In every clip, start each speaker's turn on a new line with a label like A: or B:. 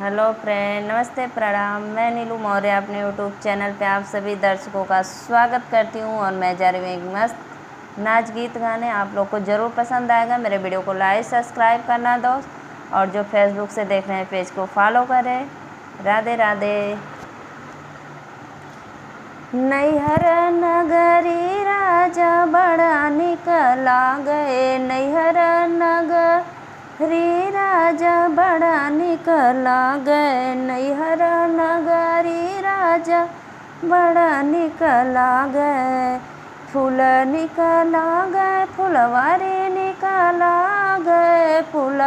A: Hello friend, नमस्ते, प्रणाम। मैं नीलू मौर्य अपने यूट्यूब चैनल पे आप सभी दर्शकों का स्वागत करती हूँ और मैं जा रही हूँ एक मस्त नाच गीत गाने। आप लोग को ज़रूर पसंद आएगा। मेरे वीडियो को लाइक सब्सक्राइब करना दोस्त, और जो फेसबुक से देख रहे हैं पेज को फॉलो करें। राधे राधे। नैहर नगरी राजा बड़ा निकला गए, नैहर नगरी राजा बड़ा निकला गए, नैहर नगरी राजा बड़ा निकला गए। फूल निकला गए, फुलवारी निकला गए, फूल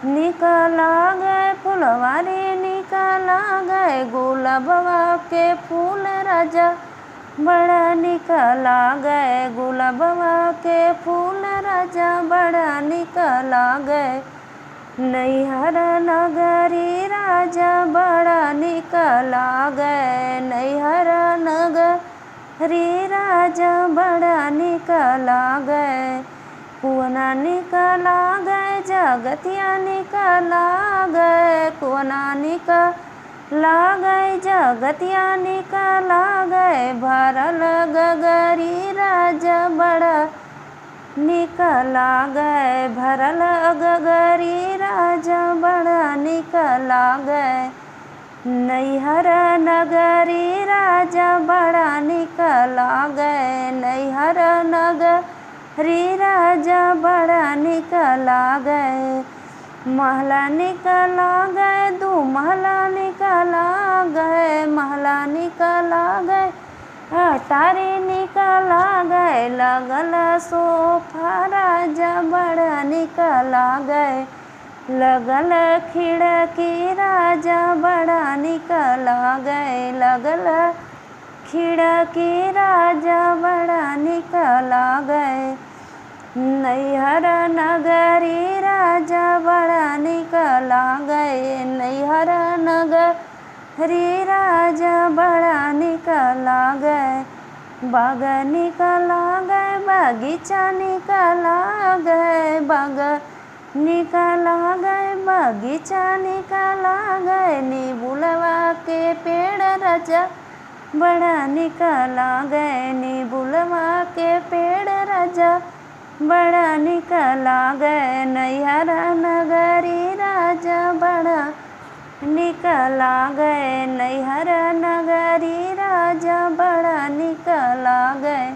A: निकला गए, फुलवारी निकला गए, गुलाबवा के फूल राजा बड़ा निकला गए, गुलाबवा के फूल राजा बड़ा निकला गए। नैहर नगरी राजा बड़ा निकला गए, नैहर नगरी राजा बड़ा निकला गए। कुआना निकला गए, जगतिया निकला गए, कुआना निकला गए, जगतिया निकला गए, भरल गगरी राजा बड़ा निकला गए, भरल गगरी राजा बड़ा निकला गए। नैहर नगरी राजा बड़ा निकला गए, नैहर नगरी राजा बड़ा निकला गए। महला निकला गए, दो महला निकला गए, महला निकला गए, अटारी निकला गए, लगल सोफा राजा बड़ा निकला गए, लगल खिड़की राजा बड़ा निकला गए, लगल खिड़की राजा बड़ा निकला गए। नैहर नगरी राजा बड़ा निकला गए, नैहर नगरी राजा बड़ा निकला गए। बाग निकला गए, बगीचा निकला गए, बाग निकला गए, बगीचा निकला गए, नीबुलवा के पेड़ राजा बड़ा निकला गए, नीबुलवा के पेड़ राजा बड़ा निकला गए। नैहर नगरी राजा बड़ा निकला गए, नैहर नगरी राजा बड़ा निकला गए।